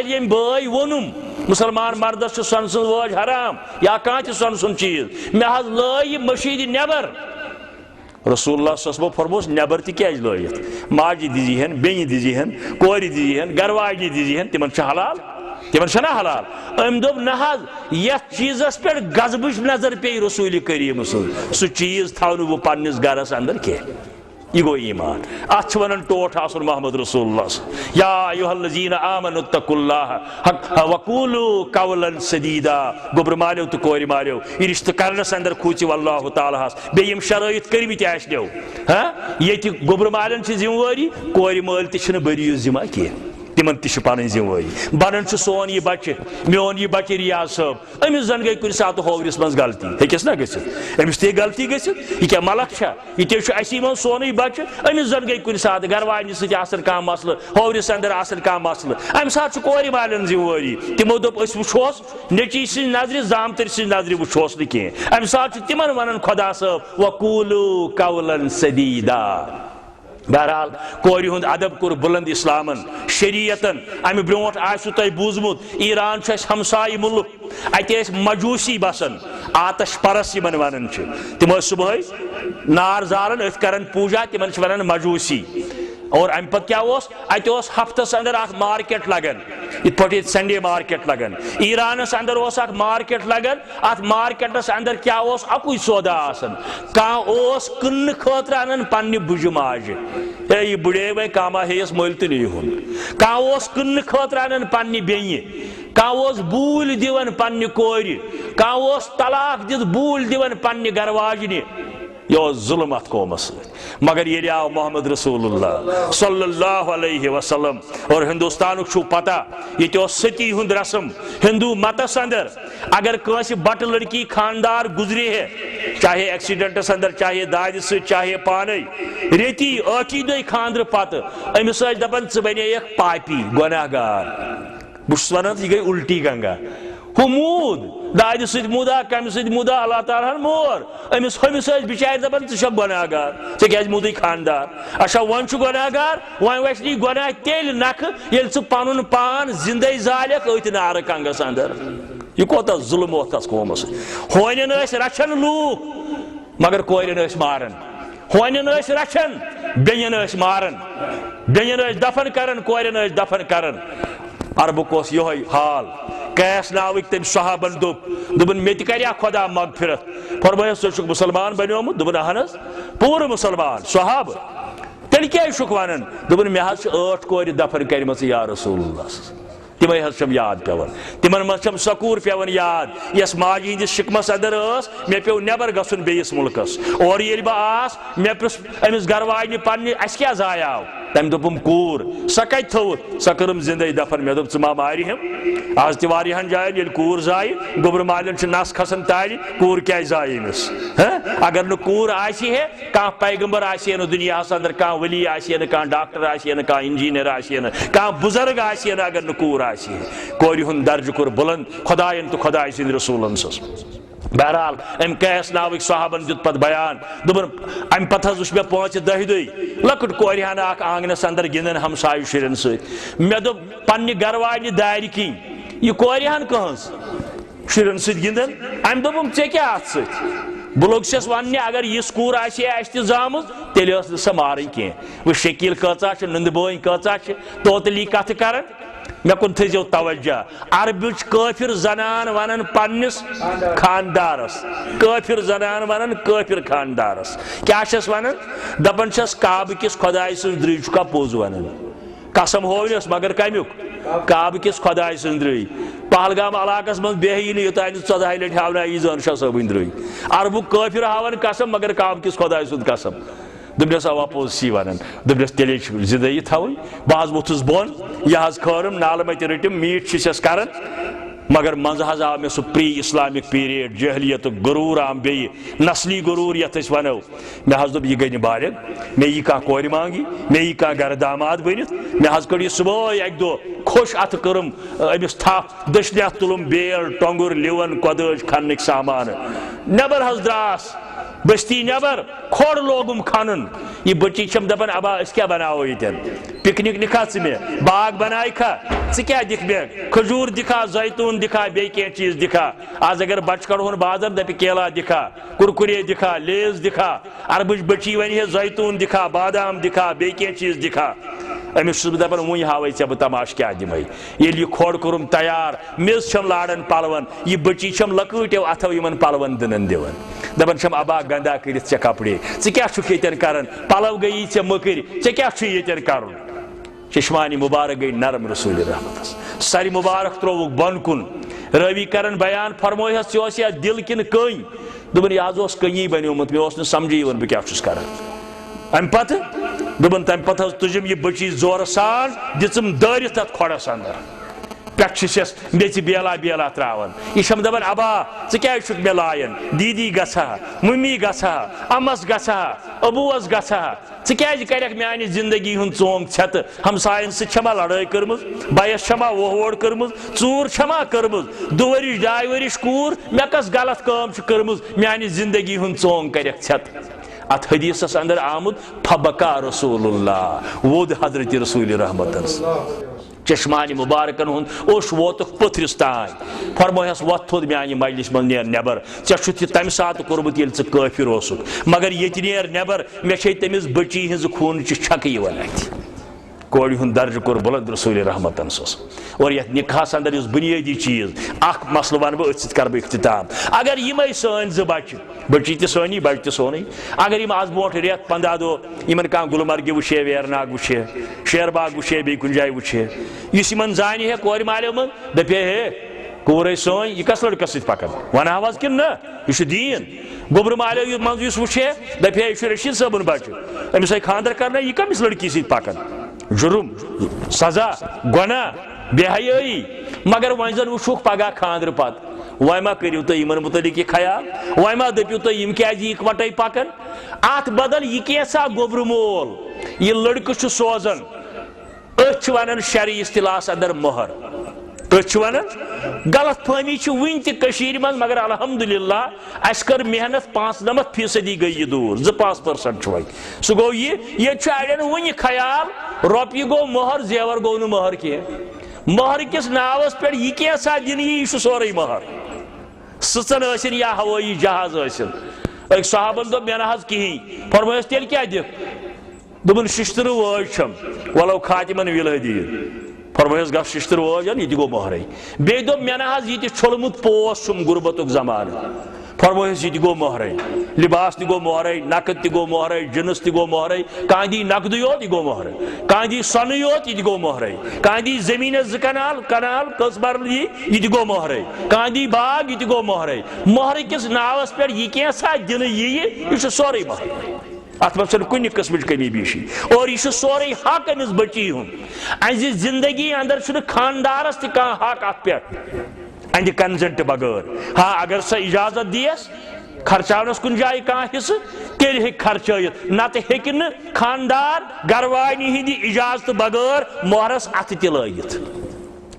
یم بھائی وونم مسلمان مردس سن سن واج حرام یا کان سن سن چیز مے لٲی مشید نبر رسول اللہ صلی اللہ علیہ وسلم فرموس نبر تہ کیاز لٲیِتھ ماجہِ دِزی ہن بیٚنہِ دِزی ہن کورِ دِزی ہن گرواجنہِ دِزی ہن تمن چھ حلال تمن چھنا حلال ام دوٚپ نہ حظ یتھ چیزس پٮ۪ٹھ غضبٕچ نظر پیٚیہِ رسول کریم سُہ چیز تھاو نہٕ بہٕ پننِس گرس اندر کینٛہہ یہ گو ایمان اتھ ونان ٹوٹھ آسن محمد رسول اللہ یا ایھا الذین آمنوا اتقوا اللہ وقولوا قولا سدیدا گوبر مالیو تو کور مالیو یہ رشتہ کرنس اندر کھوچو اللہ تعالیٰ ہس بیٚیہِ یِم شرائط کٔرمٕتۍ آسنو ییٚتہِ گوبر مالٮ۪ن چھِ ذمہٕ وٲری کورِ مٲلۍ تہِ چھِنہٕ بٔرِو ذمہ کینٛہہ تمن تہ پنن ذمہ وٲری بنان سون یہ بچہ میون یہ بچہ ریاض صٲب امس زن گئی کُنہِ ساتہٕ ہوورس منٛز غلطی ہیٚکس نا گٔژھِتھ امس تہِ غلطی گٔژھِتھ یہ کیا ملک چھا یہ تہِ چھُ اسی منٛز سونُے بچہ امس زن گئی کُنہِ ساتہٕ گرواجنہِ سۭتۍ آسن کانٛہہ مسلہٕ ہوورس اندر آسن کانٛہہ مسلہٕ امہِ ساتہٕ چھُ کورِ والٮ۪ن ذمہ وٲری تمو دوٚپ أسۍ وٕچھہوس نیٚچی سٕنٛزِ نظرِ زامتٕرۍ سٕنٛزِ نظرِ وٕچھہوس نہٕ کینٛہہ امہِ ساتہٕ چھُ تمن ونان خۄدا صٲب وقولوا قولا سدیدا بہرحال کورِ ہُنٛد ادب کوٚر بلند اسلامن شریعتن امہِ برونٛٹھ آسوٕ تۄہہِ بوٗزمُت ایران چھُ اسہِ ہمسایہِ مُلک اتہِ ٲسۍ مجوٗسی بسان آتش پرس یمن ونان چھِ تِم ٲسۍ صبحٲے نار زالان أتھۍ کران پوٗجا تِمن چھِ ونان مجوٗسی اور ام پتہٕ کیاہ اوس اتہِ اوس ہفتس اندر اکھ مارکیٹ لگان یِتھ پٲٹھۍ ییٚتہِ سنڈے مارکیٹ لگان ایرانس اندر اوس اکھ مارکیٹ لگان اتھ مارکیٹس اندر کیاہ اوس اکُے سودا آسان کانٛہہ اوس کٕننہٕ خٲطرٕ انان پننہِ بُجہِ ماجہِ ہے یہِ بُڑے وۄنۍ کانٛہہ ما ہیٚیس مٔلۍ تہٕ نیٖہُن کانٛہہ اوس کٕننہٕ خٲطرٕ انان پننہِ بیٚنہِ کانٛہہ اوس بوٗلۍ دِوان پننہِ کورِ کانٛہہ اوس طلاق دِتھ بوٗلۍ دِوان پننہِ گرواجنہِ یہ اوس ظلم اتھ قومس سۭتۍ مگر ییٚلہِ آو محمد رسول اللہ صلی اللہ علیہ وسلم اور ہندوستانُک چھُو پتہ ییٚتہِ اوس ستی ہُنٛد رسم ہندو متس اندر اگر کٲنٛسہِ بٹہٕ لڑکی خاندار گُزرے ہے چاہے ایکسیڈنٹس اندر چاہے دادِ سۭتۍ چاہے پانے ریتی ٲٹھی دۄہہِ خاندرٕ پتہٕ أمِس ٲسۍ دپان ژٕ بنییکھ پاپی گۄناہ گار بہٕ چھُس ونان یہِ گٔے الٹی گنگا ہُہ موٗد دادِ سۭتۍ موٗدا کمہِ سۭتۍ موٗدا اللہ تعالیٰ ہن مور أمِس ہُمِس ٲسۍ بِچارِ دپان ژٕ چھکھ گۄناہ گار ژےٚ کیازِ موٗدُے خاندار اچھا وۄنۍ چھُ گۄناہ گار وۄنۍ وَسہِ نہٕ گۄناہ تیٚلہِ نکھٕ ییٚلہِ ژٕ پنُن پان زندے زالکھ أتھۍ نارٕ کنگس اندر یہِ کوتاہ ظُلم اوس تتھ قومس ہونٮ۪ن ٲسۍ رچھان لوٗکھ مگر کورٮ۪ن ٲسۍ ماران ہونٮ۪ن ٲسۍ رچھان بیٚنٮ۪ن ٲسۍ ماران بیٚنٮ۪ن ٲسۍ دفن کران کورٮ۪ن ٲسۍ دفن کران عربُک اوس یِہوے حال قیس ناوٕکۍ تٔمۍ صحابن دوٚپُن مےٚ تہِ کریا خۄدا مغفرت فرمٲیس ژٕ چھُکھ مُسلمان بنیومُت دوٚپُن اہن حظ پوٗرٕ مُسلمان صحابہٕ تیٚلہِ کیازِ چھُکھ ونان دوٚپُن مےٚ حظ چھِ 8 کورِ دفن کَرِمَژٕ یا رسول اللہ تِمے حظ چھم یاد پیوان تِمن منٛز چھم سۄ کوٗر پیوان یاد یۄس ماجہِ ہِنٛدِس شِکمس اندر ٲس مےٚ پیوٚو نٮ۪بر گژھُن بیٚیِس مُلکس اورٕ ییٚلہِ بہٕ آس مےٚ پرُژھ أمِس گرواجنہِ پننہِ اَسہِ کیٛاہ زایاو تٔمۍ دوٚپُم کوٗر سۄ کتہِ تھٲوٕتھ سۄ کٔرٕم زندے دفن مےٚ دوٚپ ژٕ ما مارِہم آز تہِ واریاہن جاین ییٚلہِ کوٗر زایہِ گوبرٕ مالٮ۪ن چھِ نس کھسان تالہِ کوٗر کیازِ زایہِ أمِس اگر نہٕ کوٗر آسہِ ہے کانٛہہ پیغمبر آسہِ ہے نہٕ دُنیاہس اندر کانٛہہ ؤلی آسہِ ہے نہٕ کانٛہہ ڈاکٹر آسہِ ہے نہٕ کانٛہہ انجیٖنر آسہِ ہے نہٕ کانٛہہ بُزرگ آسہِ ہے نہٕ اگر نہٕ کوٗر آسہِ ہے کورِ ہُنٛد درجہٕ کوٚر بُلند خۄداین تہٕ خۄداے سٕنٛدِ رسوٗلن سٕنٛز بہرحال أمۍ قیس ناوٕکۍ صحابن دیُت پتہٕ بیان دوٚپُن امہِ پتہٕ حظ وٕچھ مےٚ 5-10 دۄہۍ لۄکٕٹ کورِ ہنا اکھ آنگنس اندر گِنٛدان ہمسایہِ شُرٮ۪ن سۭتۍ مےٚ دوٚپ پننہِ گرواجنہِ دارِ کِنۍ یہِ کورِ ہن کٕہٕنٛز شُرٮ۪ن سۭتۍ گِنٛدان أمۍ دوٚپُم ژےٚ کیٛاہ اتھ سۭتۍ بہٕ لوٚگسس وننہِ اگر یِژھ کوٗر آسہِ ہے اسہِ تہِ زامٕژ تیٚلہِ ٲس نہٕ سۄ مارٕنۍ کینٛہہ وۄنۍ شکیٖل کۭژاہ چھِ نُندٕ بٲنۍ کۭژاہ چھِ توتلی کتھٕ کران مےٚ کُن تھٲیزیو توجہ عربٕچ کٲفِر زنان ونان پننِس خاندارس کٲفِر زنان ونان کٲفِر خاندارس کیٛاہ چھس ونان دپان چھس کعبہٕ کِس خۄداے سٕنٛز درٕے چھُکھا پوٚز ونان قسم ہوونس مگر کمیُک کعبہٕ کِس خۄداے سٕنٛز درٕے پہلگام علاقس منٛز بیٚہی نہٕ یوٚتانۍ نہٕ 14 لٹہِ ہاونایہِ یہِ زٲن شاہ صٲبٕنۍ درٕے عربُک کٲفِر ہاوان قسم مگر کعبہٕ کِس خۄداے سُنٛد قسم دوٚپنس اوا پوٚز چھی ونان دوٚپنس تیٚلے چھِ زندگی تھاوٕنۍ بہٕ حظ ووٚتھُس بۄن یہِ حظ کھٲرٕم نالہٕ متہِ رٔٹِم میٖٹھ چھِسس کران مگر منٛزٕ حظ آو مےٚ سُہ پری اسلامک پیریڈ جہلیتُک غروٗر آم بیٚیہِ نسلی غروٗر یتھ أسۍ ونو مےٚ حظ دوٚپ یہِ گٔے نہٕ بالغ مےٚ یی کانٛہہ کورِ مانگہِ مےٚ یی کانٛہہ گرٕ داماد بٔنِتھ مےٚ حظ کٔڑ یہِ صبحٲے اکہِ دۄہ خۄش اتھٕ کٔرٕم أمِس تھپھ دٔچھنہِ اتھٕ تُلُم بیل ٹۄنٛگُر لِوَن کۄدٕج کھننٕکۍ سامانہٕ نٮ۪بر حظ دراس بستی نبر کھوڑ لوگم کھانن یہ بچی چھم دپن ابا اس کیا بناو یتن پکنک نکھا ژٕ مےٚ باغ بنائی کھا ژٕ کیا دکھ مےٚ کھجور دکھا زیتون دکھا بیٚیہِ کینٛہہ چیز دکھا آز اگر بچہ کڑہون بازر دپہِ کیلا دکھا کرکرے دکھا لیز دکھا اربٕچ بچی ونہِ ہے زیتون دکھا بادام دکھا بیٚیہِ کینٛہہ چیز دکھا أمِس چھُس بہٕ دپان وُنہِ ہاوے ژےٚ بہٕ تماش کیٛاہ دِمے ییٚلہِ یہِ کھۄڑ کوٚرُم تیار میٚژ چھم لاران پلون یہِ بچی چھم لکۭٹیو اتھو یِمن پلون دٕنن دِوان دپان چھم ابا گندا کٔرِتھ ژےٚ کپڑے ژٕ کیٛاہ چھُکھ ییٚتٮ۪ن کران پلو گٔیی ژےٚ مٔکٕرۍ ژےٚ کیٛاہ چھُے ییٚتٮ۪ن کرُن چشمانی مبارک گئی نرم رسول رحمتس ساری مبارک ترووُکھ بۄن کُن رٲوی کرن بیان فرمویس ژےٚ اوس یا دل کِنہٕ کٔنۍ دوٚپُن یہِ حظ اوس کٔنی بنیومُت مےٚ اوس نہٕ سمجھے یِوان بہٕ کیٛاہ چھُس کران امہِ پتہٕ دوٚپُن تمہِ پتہٕ حظ تُجِم یہِ بچی زورٕ سان دِژٕم دٲرِتھ تتھ کھۄڑس اندر پٮ۪ٹھٕ چھِسس میٚژِ بیلا بیلا تراوان یہِ چھم دپان ابا ژٕ کیٛازِ چھُکھ مےٚ لایان دیٖدی گژھٕ ہا ممی گژھٕ ہا امس گژھٕ ہا ابوٗوس گژھٕ ہا ژٕ کیٛازِ کرکھ میانہِ زندگی ہُنٛد ژونگ ژھٮ۪تہٕ ہمساین سۭتۍ چھما لڑٲے کٔرمٕژ بایس چھما ووہوڑ کٔرمٕژ ژوٗر چھما کٔرمٕژ 2 ؤرِش 2.5 ؤرِش کوٗر مےٚ کۄس غلط کٲم چھِ کٔرمٕژ میانہِ زندگی ہُنٛد ژونگ کرکھ ژھٮ۪تہٕ ات حدیثس اندر آمد فبکا رسول اللہ وود حضرت رسول رحمتس چشمانی مبارکن ہند اوش ووتک پتھرس تان فرمویس ووت تھود میانہ مجلس من نیر نبر ژےٚ چھُتھ یہِ تمہِ ساتہٕ کوٚرمُت ییٚلہِ ژٕ کٲفر اوسُکھ مگر ییٚتہِ نیر نٮ۪بر مےٚ چھے تٔمِس بچی ہٕنٛزِ خوٗنٕچہِ چھکہٕ یِوان اتھِ کورِ ہُنٛد درجہٕ کوٚر بلند رسول رحمتن سس اور یتھ نکاحس اندر یُس بنیٲدی چیز اکھ مسلہٕ ونہٕ بہٕ أتھۍ سۭتۍ کرٕ بہٕ اختتام اگر یِمے سٲنۍ 2 بچہِ بچی تہِ سٲنی بچہِ تہِ سونٕے اگر یِم آز برونٛٹھ 15 دۄہ یِمن کانٛہہ گُلمرگہِ وٕچھے ویرناگ وٕچھے شیر باغ وٕچھے بیٚیہِ کُنہِ جایہِ وٕچھے یُس یِمن زانہِ ہے کورِ مالیو منٛز دپے ہے کوٗرے سٲنۍ یہِ کس لڑکس سۭتۍ پکان ونہاوس کِنہٕ نہ یہِ چھُ دیٖن گوٚبرٕ مالیو منٛز یُس وٕچھے دپے ہے یہِ چھُ رشیٖد صٲبُن بچہِ أمِس آیہِ خانٛدر کرنٲے یہِ کٔمِس لڑکی سۭتۍ پکان جُرم سزا گۄناہ بے حیٲیی مگر وۄنۍ زن وٕچھوکھ پگاہ خانٛدرٕ پتہٕ وۄنۍ ما کٔرِو تُہۍ یِمن متعلق یہِ خیال وۄنۍ ما دٔپِو تُہۍ یِم کیازِ اِکوٹے پکان اتھ بدل یہِ کینٛژھا گوٚبرٕ مول یہِ لڑکہٕ چھُ سوزان أتھۍ چھِ ونان شرعی اصطلاحس اندر مۄہر أتھۍ چھِ ونان غلط فہمی چھِ وٕنہِ تہِ کٔشیٖرِ منٛز مگر الحمدللہ اسہِ کٔر محنت 95% گٔے یہِ دوٗر 2-5% چھُ وۄنۍ سُہ گوٚو یہِ ییٚتہِ چھُ اڑٮ۪ن وٕنہِ خیال رۄپیہِ گوٚو مۄہر زیور گوٚو نہٕ مۄہر کینٛہہ مۄہر کِس ناوس پٮ۪ٹھ یہِ کینٛژھا دِنہٕ یہِ چھُ سورُے مۄہر سٕژن ٲسِن یا ہوٲیی جہاز ٲسِن أکۍ صحابن دوٚپ مےٚ نہ حظ کِہیٖنۍ فرمٲیس تیٚلہِ کیٛاہ دِکھ دوٚپُن شِشتٕرٕ وٲج چھم ولو خاتمن ولادیٖن فرمٲیس گژھ شِشتٕر وٲج یہِ تہِ گوٚو مۄہرے بیٚیہِ دوٚپ مےٚ نہ حظ یہِ تہِ چھوٚلمُت پوس چھُم غُربتُک زمانہٕ فرمٲیس یہِ تہِ گوٚو مۄہرے لباس تہِ گوٚو مۄہرے نقد تہِ گوٚو مۄہرے جنس تہِ گوٚو مۄہرے کانٛہہ دی نقدٕے یوت یہِ گوٚو مۄہرے کانٛہہ دی سۄنٕے یوت یہِ تہِ گوٚو مۄہرے کانٛہہ دی زٔمیٖنس 2 کنال کٔژ مرلہٕ یہِ تہِ گوٚو مۄہرے کانٛہہ دی باغ یہِ تہِ گوٚو مۄہرے مۄہرٕ کِس ناوس پٮ۪ٹھ یہِ کینٛژھا دِنہٕ یہِ چھُ سورُے مۄہرے اتھ منٛز چھنہٕ کُنہِ قٕسمٕچ کٔمی بیٖشی اور یہِ چھُ سورُے حق أمِس بچی ہُنٛد أہنٛزِ زندگی اندر چھُنہٕ خانٛدارس تہِ کانٛہہ حق اتھ پٮ۪ٹھ اہنٛدِ کنزنٹ بغٲر ہاں اگر سۄ اجازت دِیس خرچاونس کُنہِ جایہِ کانٛہہ حصہٕ تیٚلہِ ہیٚکہِ خرچٲیِتھ نتہٕ ہیٚکہِ نہٕ خانٛدار گروانی ہِنٛدِ اجازتہٕ بغٲر مۄہرس اتھٕ تہِ لٲگِتھ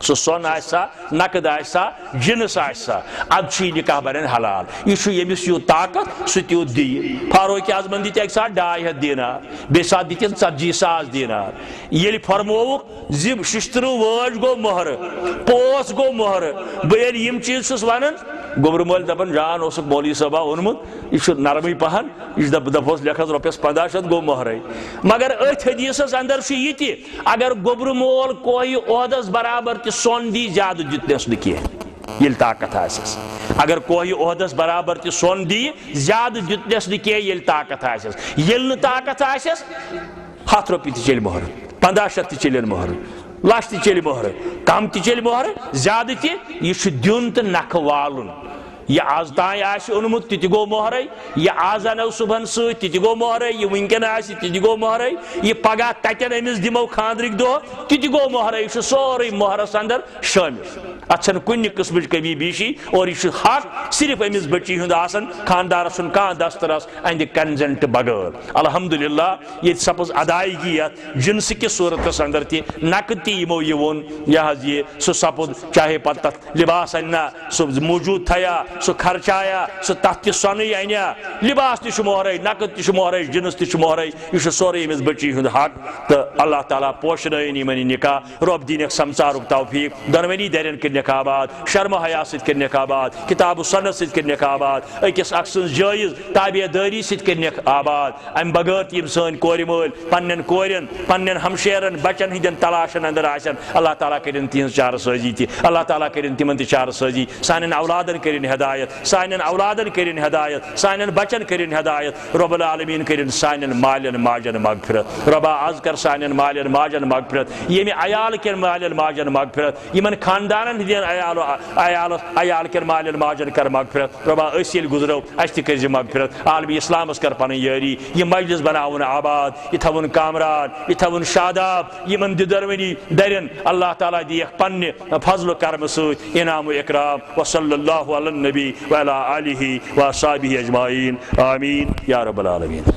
سُہ سۄن آسا نقد آسا جنس آسا ادٕ چھُ یہِ نکاح بنان حلال یہِ چھُ ییٚمِس یوٗت طاقت سُہ تیوٗت دِیہِ فاروق اعظمن دِتۍ اکہِ ساتہٕ 200 دینار بیٚیہِ ساتہٕ دِتِن 40,000 دینار ییٚلہِ فرمووُکھ زِ شِشتٕرٕ وٲج گوٚو مۄہرٕ پوس گوٚو مۄہرٕ بہٕ ییٚلہِ یِم چیٖز چھُس ونان گوٚبرٕ مٲلۍ دپان جان اوسُکھ مولوی صٲبا اوٚنمُت یہِ چھُ نرمٕے پہن یہِ چھُ دپوس لیکھس رۄپیس 1500 گوٚو مۄہرے مگر أتھۍ حدیثس اندر چھُ یہِ تہِ اگر گوٚبرٕ مول کوہہِ عہدس برابر تہِ سۄن دی زیادٕ دِتنس نہٕ کینٛہہ ییٚلہِ طاقت آسٮ۪س اگر کوہہِ عہدس برابر تہِ سۄن دی زیادٕ دِتنس نہٕ کینٛہہ ییٚلہِ طاقت آسٮ۪س ییٚلہِ نہٕ طاقت آسٮ۪س 100 رۄپیہِ تہِ چلہِ مۄہرٕ 1500 تہِ چلن مۄہرٕ 1,00,000 تہِ چلہِ مۄہرٕ کم تہِ چلہِ مۄہرٕ زیادٕ تہِ یہِ چھُ دیُن تہٕ نکھٕ والُن یہ آز تانۍ آسہِ اوٚنمُت تہِ گوٚو مۄہرے یہِ آز انو صُبحن سۭتۍ تہِ گوٚو مۄہرے یہِ وٕنکٮ۪ن آسہِ تہِ گوٚو مۄہرے یہِ پگاہ تتٮ۪ن أمِس دِمو خانٛدرٕکۍ دۄہ تہِ گوٚو مۄہرے یہِ چھُ سورُے مۄہرس اندر شٲمِل اتھ چھنہٕ کُنہِ قٕسمٕچ کمی بیٖشی اور یہِ چھُ حق صرف أمِس بچی ہُنٛد آسان خانٛدارس چھُنہٕ کانٛہہ دسترس اہنٛدِ کنزنٹ بغٲر الحمدللہ ییٚتہِ سپٕز ادایگی یتھ جنسہٕ کِس صوٗرتس اندر تہِ نقد تہِ یِمو یہِ ووٚن یہِ حظ یہِ سُہ سپُد چاہے پتہٕ تتھ لباس اننا سُہ موٗجوٗد تھیا سو خرچایا سو تحت سونی انیا لباس تہ مہرے نقد تہ مہرے جنس تہ مہرے یہ سورے امس بچی ہند حق تو اللہ تعالیٰ پوشنائن یمن نکاح رب دینک سمسارک توفیق دونونی درین کرنک آباد شرم حیا ست کرنک آباد کتاب و سنت ست کرنک آباد اکس اکھ سن جائز تابع داری ست کرنک آباد ام بغیر تم سن کور مول پنن کورن پنن ہمشیرن بچن ہندین تلاشن اندر آسن اللہ تعالیٰ کرن تہذ چار سازی تہ اللہ تعالیٰ کرن تمن تہ چار سازی سانن اولادن کرن ہدایت سانن اولادن کرن ہدایت سانن بچن کرن ہدایت رب العالمین کرن سانن مالن ماجن مغفرت ربا از کر سانن مالن ماجن مغفرت یم عیال کن مالن ماجن مغفرت یمن خاندانن ہندین عیال کن مالن ماجن کر مغفرت ربا اس یل گزرو اس تہ کرز مغفرت عالمی اسلام اس کر پن یاری یہ مجلس بناون آباد یہ تھون کامران یہ تھون شاداب یمن ددرونی درین اللہ تعالیٰ دیکھ پنہ فضل و کرم ست انعام و اکرام وصلی اللہ علی النبی وعلی آلہ وصحبہ اجمعین آمین یا رب العالمین.